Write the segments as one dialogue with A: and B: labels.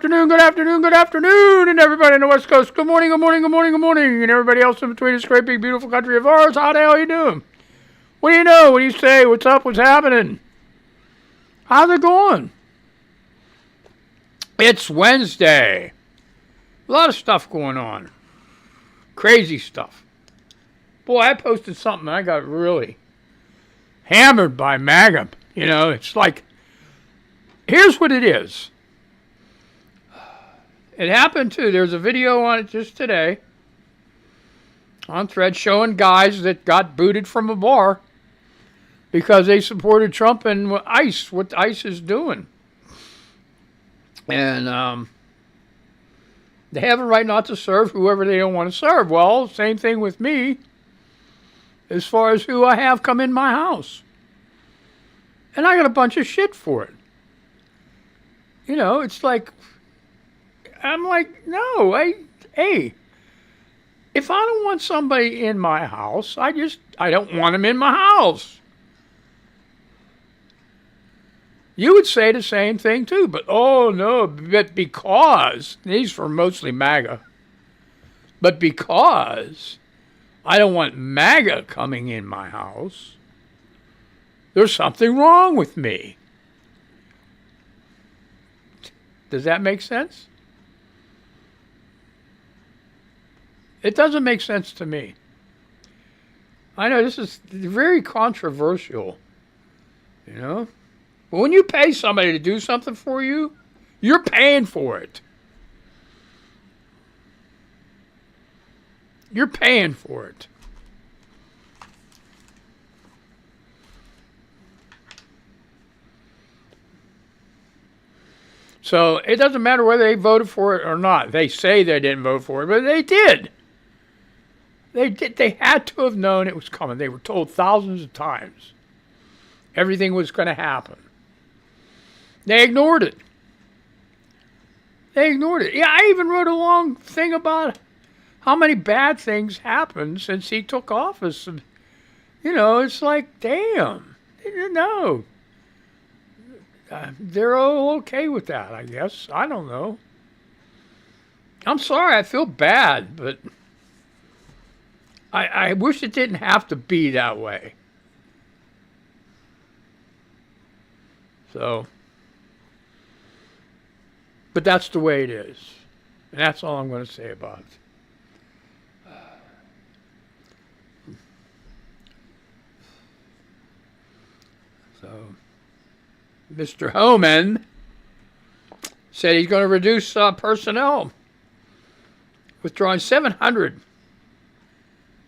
A: afternoon, good afternoon, good afternoon, and everybody on the West Coast, good morning, good morning, good morning, good morning, and everybody else in between this great big beautiful country of ours, how the hell are you doing? What do you know? What do you say? What's up? What's happening? How's it going? It's Wednesday. A lot of stuff going on. Crazy stuff. Boy, I posted something, I got really hammered by MAGA. You know, it's like, here's what it is. It happened too. There's a video on it just today on Thread showing guys that got booted from a bar because they supported Trump and ICE, what ICE is doing. And they have a right not to serve whoever they don't want to serve. Well, same thing with me as far as who I have come in my house. And I got a bunch of shit for it. You know, it's like, I'm like, no, hey, if I don't want somebody in my house, I don't want them in my house. You would say the same thing too, but oh no, but because, these are mostly MAGA, but because I don't want MAGA coming in my house, there's something wrong with me. Does that make sense? It doesn't make sense to me. I know this is very controversial, you know? But when you pay somebody to do something for you, you're paying for it. You're paying for it. So it doesn't matter whether they voted for it or not. They say they didn't vote for it, but they did. They did. They had to have known it was coming. They were told thousands of times everything was going to happen. They ignored it. They ignored it. Yeah, I even wrote a long thing about how many bad things happened since he took office. And, you know, it's like, damn. No. They're all okay with that, I guess. I don't know. I'm sorry. I feel bad, but I wish it didn't have to be that way. So, but that's the way it is. And that's all I'm going to say about it. So, Mr. Homan said he's going to reduce personnel, withdrawing 700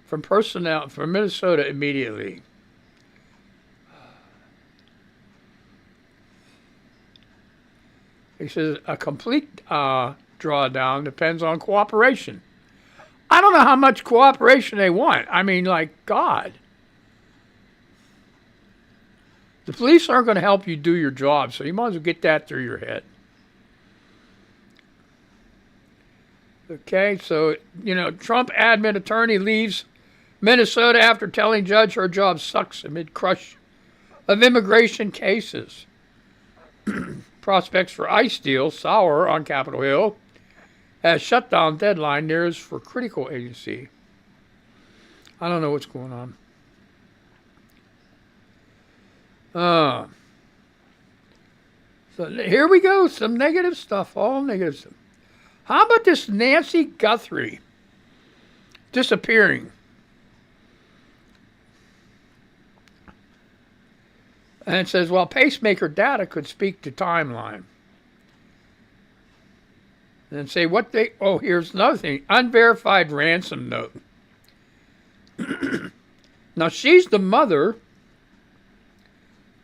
A: from personnel from Minnesota immediately. He says a complete drawdown depends on cooperation. I don't know how much cooperation they want. I mean, like, God. The police aren't going to help you do your job, so you might as well get that through your head. Okay, so, you know, Trump admin attorney leaves Minnesota after telling judge her job sucks amid crush of immigration cases. Prospects for ICE deal sour on Capitol Hill as shutdown deadline nears for critical agency. I don't know what's going on. So here we go. Some negative stuff. All negative stuff. How about this Nancy Guthrie disappearing? And it says, well, pacemaker data could speak to timeline. And say what they, oh, here's another thing. Unverified ransom note. Now, she's the mother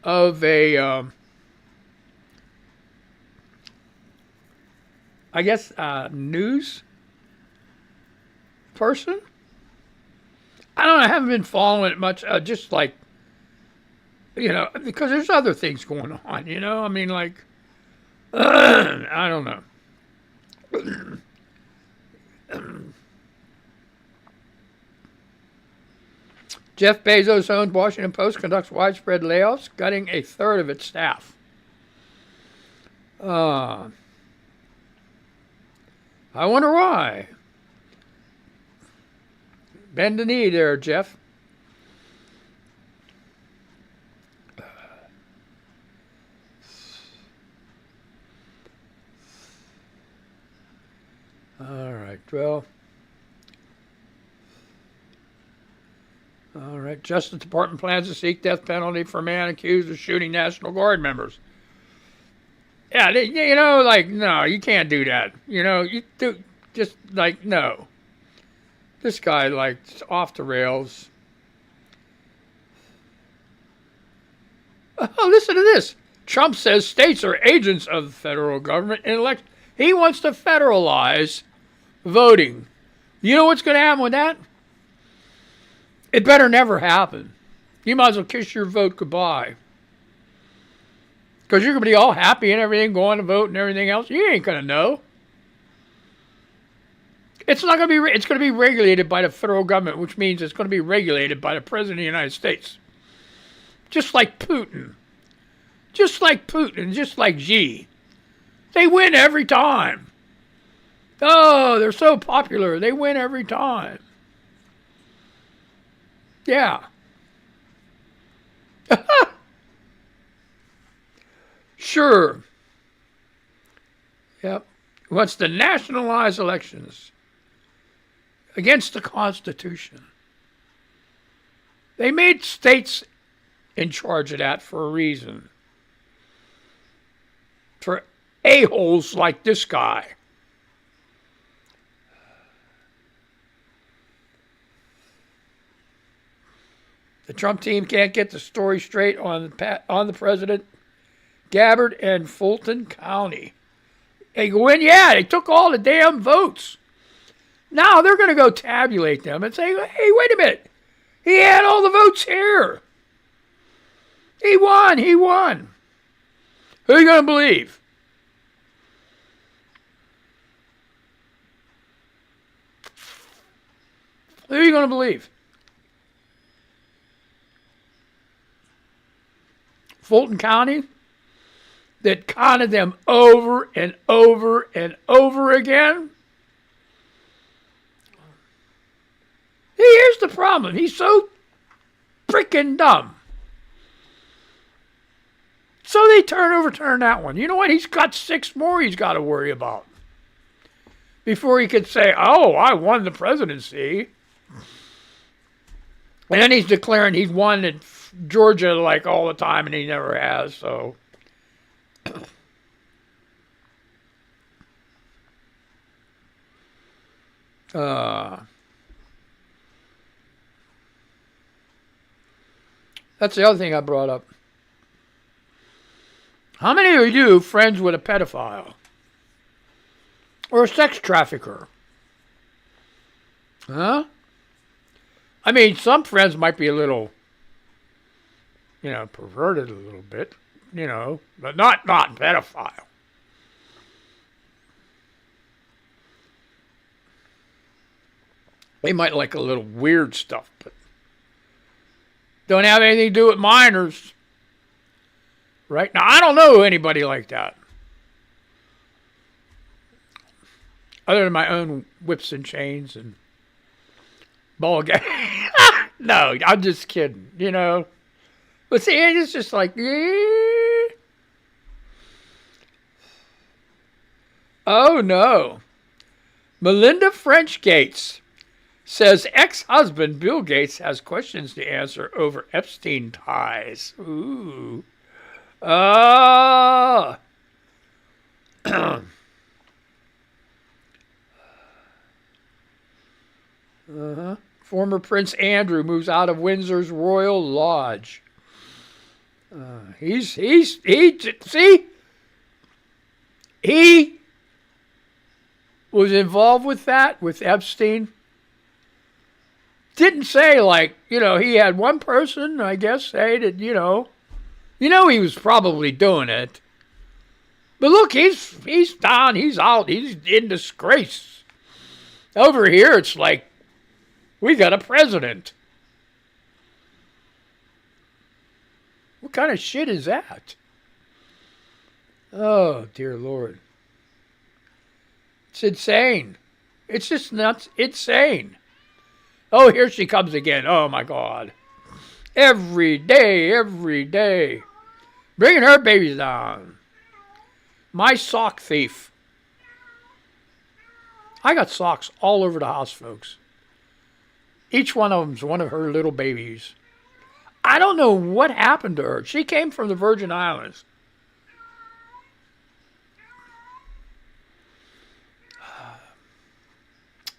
A: of a, I guess, news person. I don't know. I haven't been following it much. Just like, you know, because there's other things going on, you know? I mean, like, I don't know. Jeff Bezos-owned Washington Post conducts widespread layoffs, gutting a third of its staff. I wonder why. Bend the knee there, Jeff. All right, well. All right, Justice Department plans to seek death penalty for man accused of shooting National Guard members. Yeah, no, you can't do that. You do just no. This guy, off the rails. Oh, listen to this. Trump says states are agents of the federal government in election. He wants to federalize voting. You know what's going to happen with that? It better never happen. You might as well kiss your vote goodbye. Because you're going to be all happy and everything, going to vote and everything else. You ain't going to know. It's not going to be. It's going to be regulated by the federal government, which means it's going to be regulated by the President of the United States. Just like Putin. Just like Putin. Just like Xi. They win every time. Oh, they're so popular. They win every time. Yeah. Sure. Yep. Wants to nationalize elections against the Constitution. They made states in charge of that for a reason. For a-holes like this guy. The Trump team can't get the story straight on the president, Gabbard, and Fulton County. They go in, yeah, they took all the damn votes. Now they're going to go tabulate them and say, hey, wait a minute. He had all the votes here. He won. Who are you going to believe? Who are you going to believe? Fulton County, that counted them over and over and over again? Here's the problem. He's so freaking dumb. So they overturn that one. You know what? He's got 6 more he's got to worry about before he could say, oh, I won the presidency. And then he's declaring he's won in Georgia all the time, and he never has, so. That's the other thing I brought up. How many of you friends with a pedophile? Or a sex trafficker? Huh? I mean, some friends might be a little, perverted a little bit, but not pedophile. They might like a little weird stuff, but don't have anything to do with minors. Right? Now, I don't know anybody like that. Other than my own whips and chains and ball game. No, I'm just kidding, But see, it's just Oh, no. Melinda French Gates says ex-husband Bill Gates has questions to answer over Epstein ties. Ooh. Oh. Uh-huh. Former Prince Andrew moves out of Windsor's Royal Lodge. He was involved with that, with Epstein. Didn't say he had one person, I guess, say that, he was probably doing it. But look, he's down, he's out, he's in disgrace. Over here, it's we got a president. What kind of shit is that? Oh, dear Lord. It's insane. It's just nuts. Insane. Oh, here she comes again. Oh, my God. Every day, every day. Bringing her babies down. My sock thief. I got socks all over the house, folks. Each one of them's one of her little babies. I don't know what happened to her. She came from the Virgin Islands.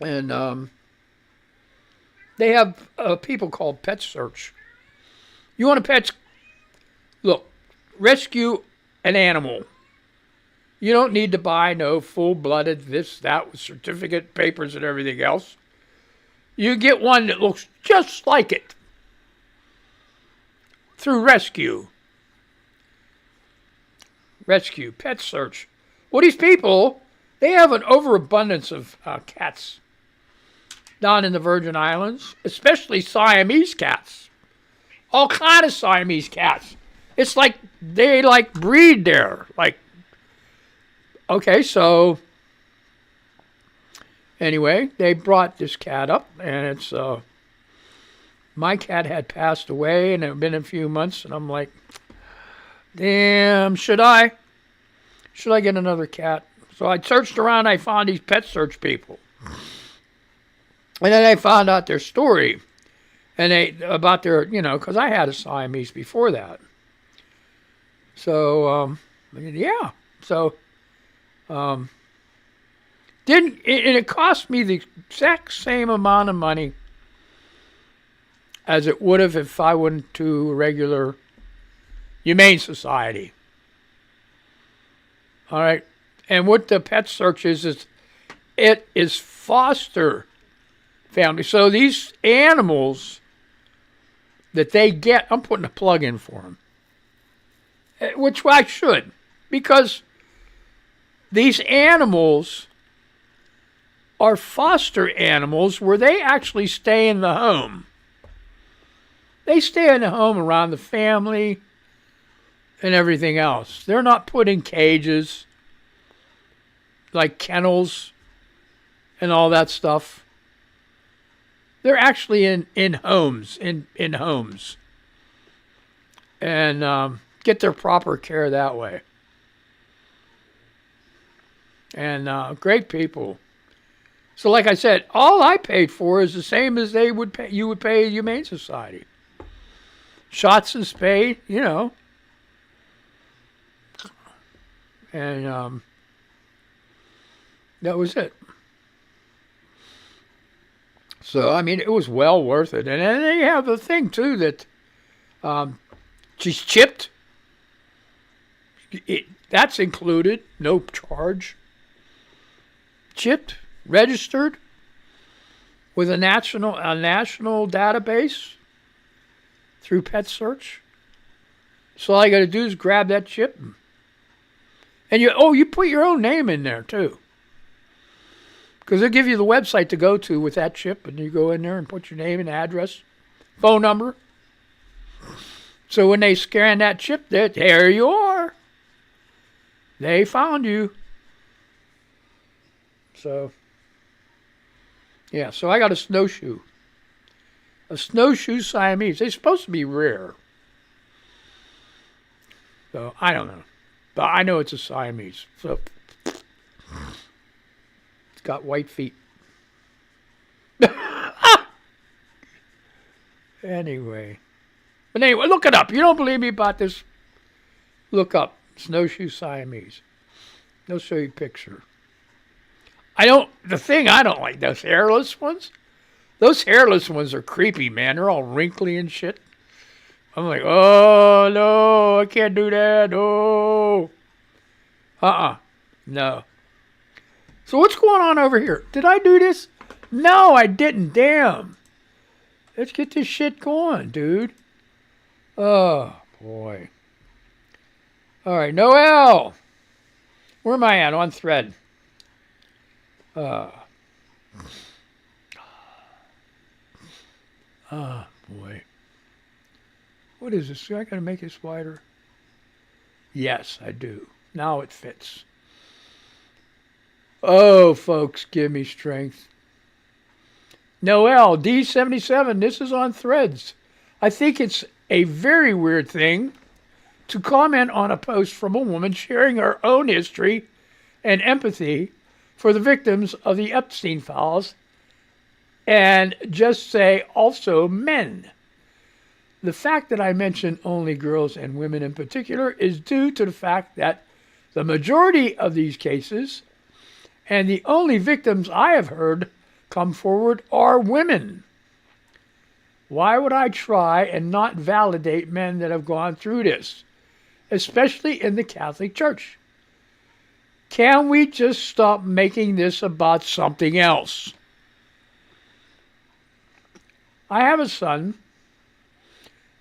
A: And they have people called Pet Search. You want to look, rescue an animal. You don't need to buy no full-blooded this, that, with certificate, papers, and everything else. You get one that looks just like it through Rescue. Rescue, Pet Search. Well, these people, they have an overabundance of cats down in the Virgin Islands, especially Siamese cats. All kind of Siamese cats. It's like they breed there. Okay, so anyway, they brought this cat up, and it's my cat had passed away, and it had been a few months, and I'm like, damn, should I get another cat? So I searched around, I found these Pet Search people. And then I found out their story, and about their, because I had a Siamese before that. So, yeah. So, it cost me the exact same amount of money as it would have if I went to a regular Humane Society. All right. And what the Pet Search is it is foster family. So these animals that they get, I'm putting a plug in for them, which I should, because these animals are foster animals where they actually stay in the home. They stay in the home around the family and everything else. They're not put in cages like kennels and all that stuff. They're actually in homes, in homes, and get their proper care that way. And great people. So, like I said, all I paid for is the same as you would pay a Humane Society. Shots and spay, and that was it. So, I mean, it was well worth it. And then they have the thing, too, that she's chipped. That's included, no charge. Chipped, registered with a national database through Pet Search. So all you got to do is grab that chip. And you put your own name in there, too. Because they'll give you the website to go to with that chip, and you go in there and put your name and address, phone number. So when they scan that chip, there you are. They found you. So, yeah, so I got a snowshoe. A snowshoe Siamese. They're supposed to be rare. So, I don't know. But I know it's a Siamese. So, got white feet. Anyway. But anyway, look it up. You don't believe me about this? Look up snowshoe Siamese. They'll show you a picture. The thing I don't like, those hairless ones. Those hairless ones are creepy, man. They're all wrinkly and shit. I'm like, oh, no, I can't do that. No. No. So what's going on over here? Did I do this? No, I didn't. Damn. Let's get this shit going, dude. Oh, boy. All right, Noel. Where am I at? On thread. Oh, boy. What is this? Do I got to make this wider? Yes, I do. Now it fits. Oh, folks, give me strength. Noel, D77, this is on Threads. I think it's a very weird thing to comment on a post from a woman sharing her own history and empathy for the victims of the Epstein files and just say also men. The fact that I mention only girls and women in particular is due to the fact that the majority of these cases and the only victims I have heard come forward are women. Why would I try and not validate men that have gone through this, especially in the Catholic Church? Can we just stop making this about something else? I have a son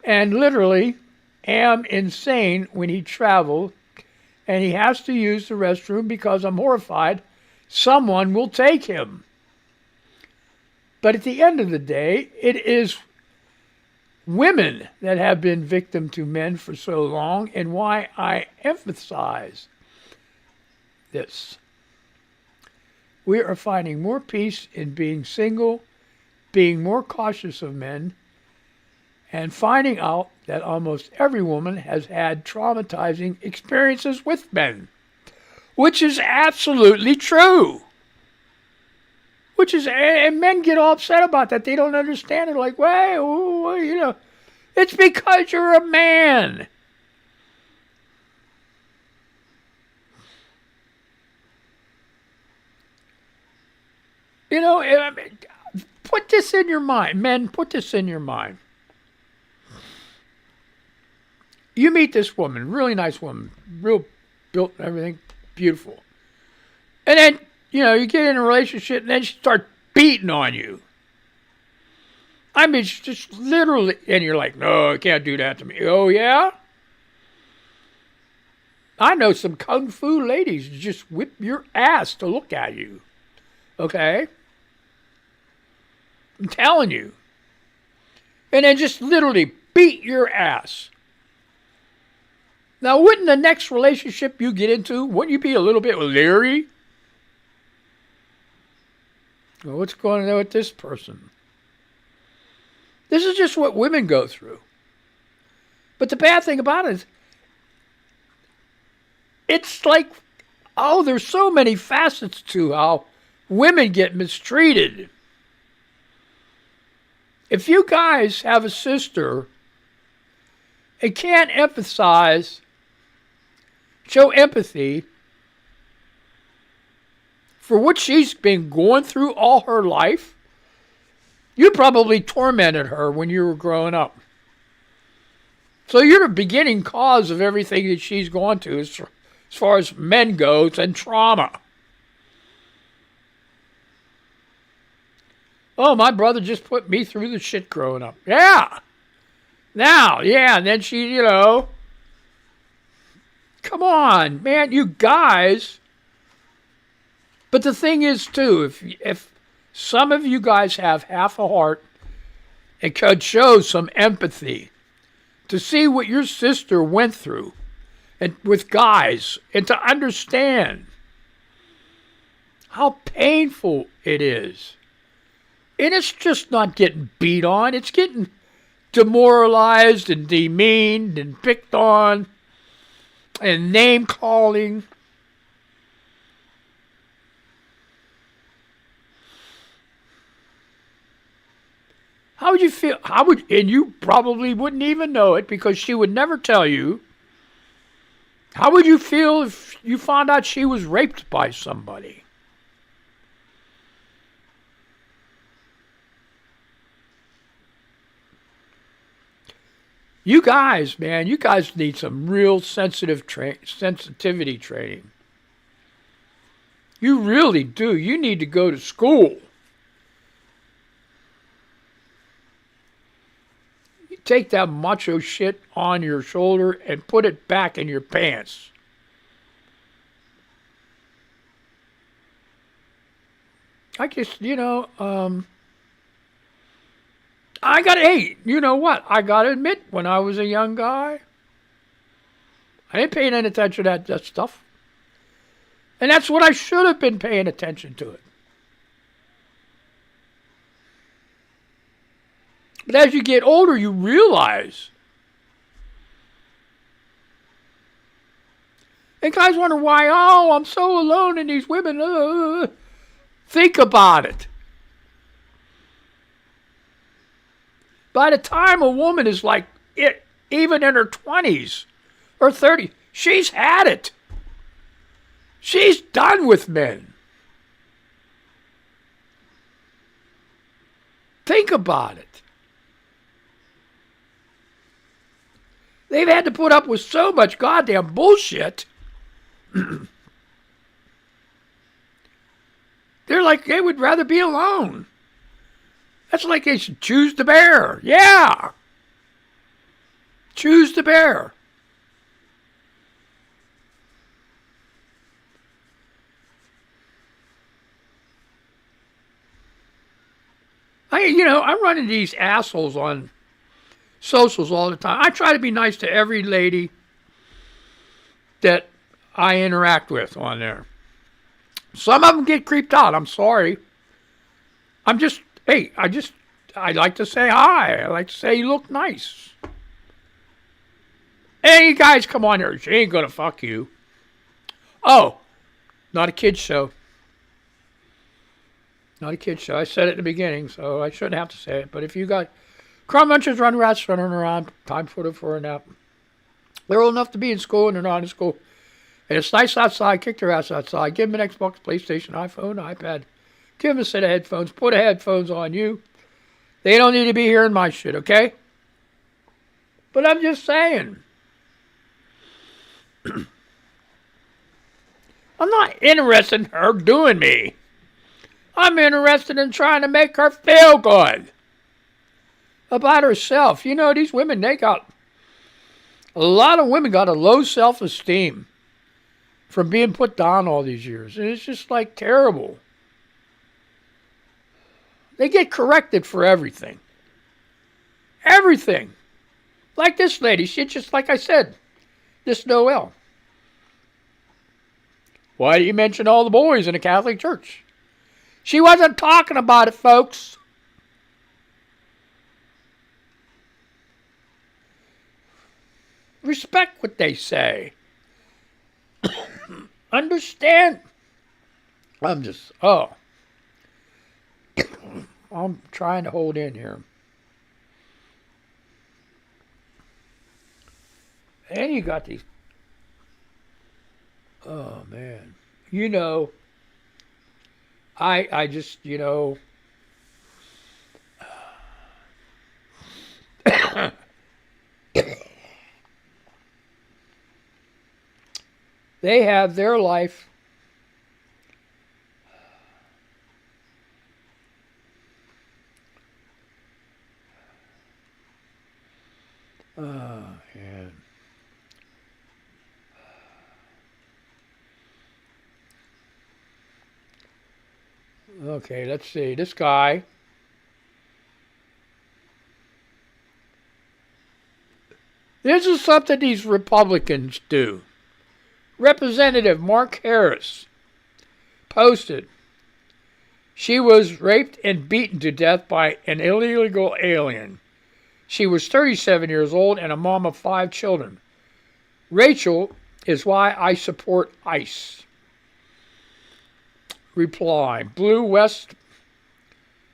A: and literally am insane when he travels and he has to use the restroom because I'm horrified someone will take him. But at the end of the day, it is women that have been victim to men for so long, and why I emphasize this. We are finding more peace in being single, being more cautious of men, and finding out that almost every woman has had traumatizing experiences with men, which is absolutely true. And men get all upset about that. They don't understand it. Like, well, it's because you're a man. Put this in your mind. Men, put this in your mind. You meet this woman, really nice woman, real built and everything, beautiful. And then, you get in a relationship and then she starts beating on you. I mean, just literally, and you're like, no, I can't do that to me. Oh, yeah? I know some kung fu ladies just whip your ass to look at you. Okay? I'm telling you. And then just literally beat your ass. Now, wouldn't the next relationship you get into, wouldn't you be a little bit leery? Well, what's going on with this person? This is just what women go through. But the bad thing about it is, it's like, there's so many facets to how women get mistreated. If you guys have a sister and can't show empathy for what she's been going through all her life, you probably tormented her when you were growing up. So you're the beginning cause of everything that she's gone to as far as men goes and trauma. Oh, my brother just put me through the shit growing up. Yeah. And then she, come on, man, you guys. But the thing is, too, if some of you guys have half a heart and could show some empathy to see what your sister went through and with guys and to understand how painful it is. And it's just not getting beat on. It's getting demoralized and demeaned and picked on and name calling. How would you feel? And you probably wouldn't even know it because she would never tell you. How would you feel if you found out she was raped by somebody? You guys, man, need some real sensitivity training. You really do. You need to go to school. You take that macho shit on your shoulder and put it back in your pants. I just, hey, you know what? I got to admit, when I was a young guy, I didn't pay any attention to that stuff. And that's what I should have been paying attention to it. But as you get older, you realize. And guys wonder why, oh, I'm so alone and these women. Think about it. By the time a woman is like it, even in her 20s or 30s, she's had it. She's done with men. Think about it. They've had to put up with so much goddamn bullshit. They're like, they would rather be alone. That's like they should choose the bear. Yeah. Choose the bear. I'm running these assholes on socials all the time. I try to be nice to every lady that I interact with on there. Some of them get creeped out. I'm sorry. I like to say hi. I like to say you look nice. Hey, you guys, come on here. She ain't gonna fuck you. Oh, not a kid's show. Not a kid's show. I said it at the beginning, so I shouldn't have to say it. But if you got crumb munchers, run rats running around, time for a nap. They're old enough to be in school and they're not in school. And it's nice outside. Kick their ass outside. Give them an Xbox, PlayStation, iPhone, iPad. Give them a set of headphones. Put the headphones on you. They don't need to be hearing my shit, okay? But I'm just saying. I'm not interested in her doing me. I'm interested in trying to make her feel good about herself. These women, a lot of women got a low self-esteem from being put down all these years. And it's just like terrible. They get corrected for everything. Everything. Like this lady, she just, like I said, this Noel. Why do you mention all the boys in the Catholic Church? She wasn't talking about it, folks. Respect what they say. Understand. I'm trying to hold in here. And you got these. Oh, man. I just, they have their life. Oh, man. Okay, let's see. This guy. This is something these Republicans do. Representative Mark Harris posted. She was raped and beaten to death by an illegal alien. She was 37 years old and a mom of 5 children. Rachel is why I support ICE. Reply, Blue West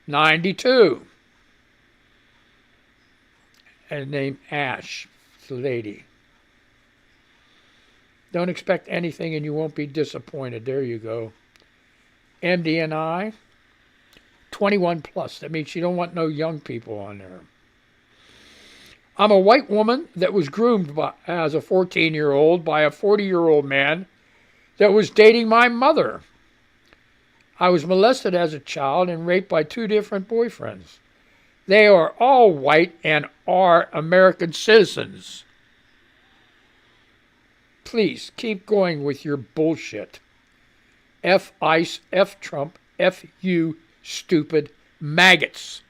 A: 92. And name Ash, the lady. Don't expect anything and you won't be disappointed. There you go. MDNI 21 plus. That means you don't want no young people on there. I'm a white woman that was groomed as a 14-year-old by a 40-year-old man that was dating my mother. I was molested as a child and raped by 2 different boyfriends. They are all white and are American citizens. Please keep going with your bullshit. F ICE, F Trump, F you stupid maggots.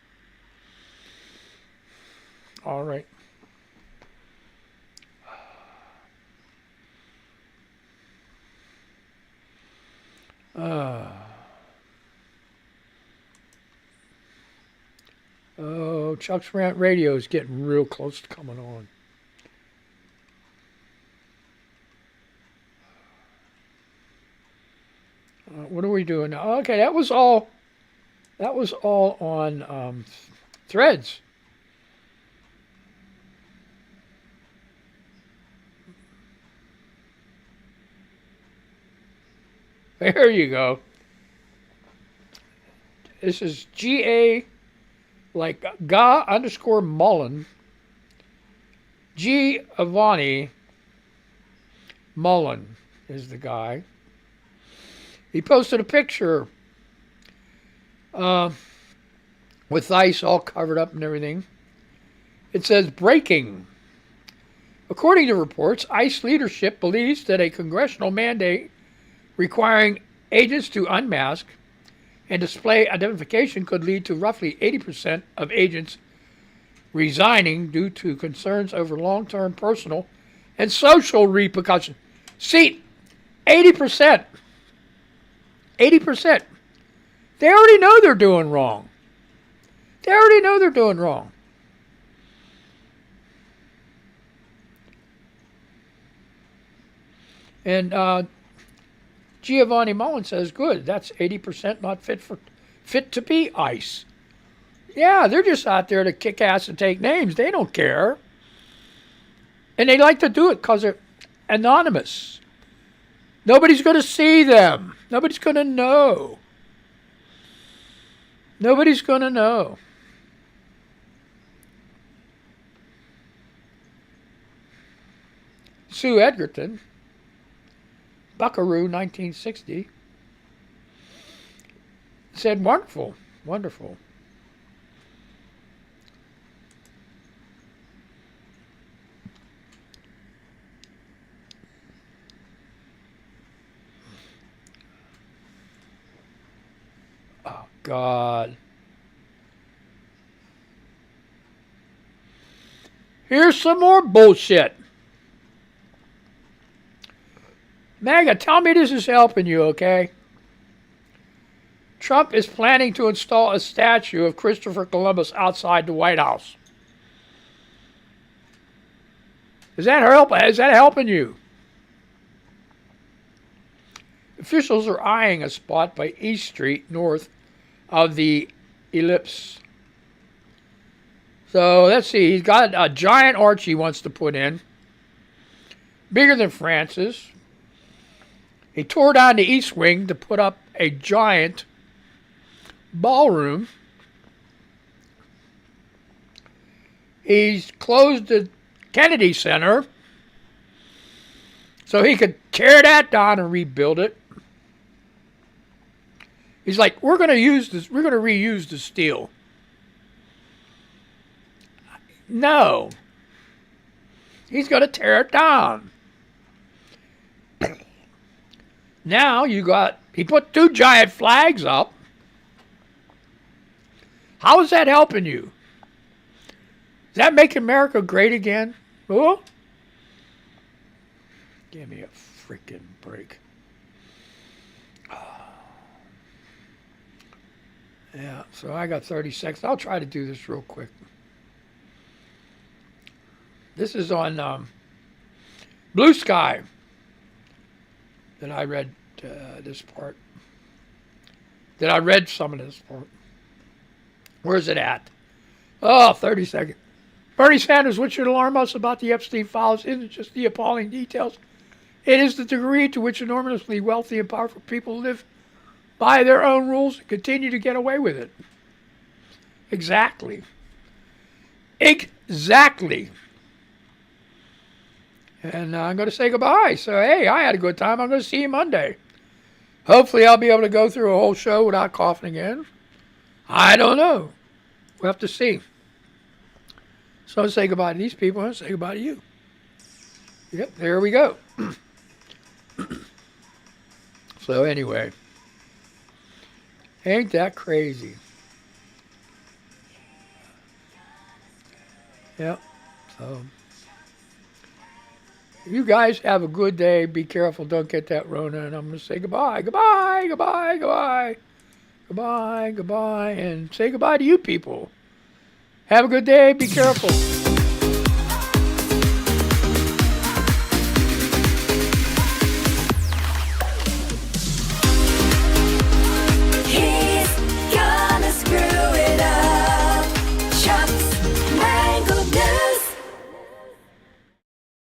A: All right. Chuck's Rant Radio is getting real close to coming on. What are we doing now? Okay, that was all. That was all on Threads. There you go. This is GA, like _Mullen. Giovanni Mullen is the guy. He posted a picture with ice all covered up and everything. It says, breaking. According to reports, ICE leadership believes that a congressional mandate requiring agents to unmask and display identification could lead to roughly 80% of agents resigning due to concerns over long-term personal and social repercussions. See, 80%. 80%. They already know they're doing wrong. They already know they're doing wrong. And Giovanni Mullen says, good, that's 80% not fit to be ICE. Yeah, they're just out there to kick ass and take names. They don't care. And they like to do it because they're anonymous. Nobody's going to see them. Nobody's going to know. Nobody's going to know. Sue Edgerton, Buckaroo, 1960, said, wonderful, wonderful. Oh, God. Here's some more bullshit. MAGA, tell me this is helping you, okay? Trump is planning to install a statue of Christopher Columbus outside the White House. Is that helping you? Officials are eyeing a spot by East Street north of the ellipse. So let's see. He's got a giant arch he wants to put in, bigger than Francis. He tore down the east wing to put up a giant ballroom. He's closed the Kennedy Center so he could tear that down and rebuild it. He's like, we're going to reuse the steel. No. He's going to tear it down. Now he put 2 giant flags up. How is that helping you? Is that making America great again? Oh? Give me a freaking break. Yeah, so I got 30 seconds. I'll try to do this real quick. This is on Blue Sky that I read this part. That I read some of this part. Where's it at? Oh, 30 seconds. Bernie Sanders, what should alarm us about the Epstein files isn't just the appalling details. It is the degree to which enormously wealthy and powerful people live by their own rules and continue to get away with it. Exactly. Exactly. And I'm going to say goodbye. So, hey, I had a good time. I'm going to see you Monday. Hopefully I'll be able to go through a whole show without coughing again. I don't know. We'll have to see. So I'll say goodbye to these people and I'll say goodbye to you. Yep, there we go. So anyway, ain't that crazy? Yep. So you guys have a good day. Be careful. Don't get that Rona. And I'm going to say goodbye. Goodbye. Goodbye. Goodbye. Goodbye. Goodbye. And say goodbye to you people. Have a good day. Be careful.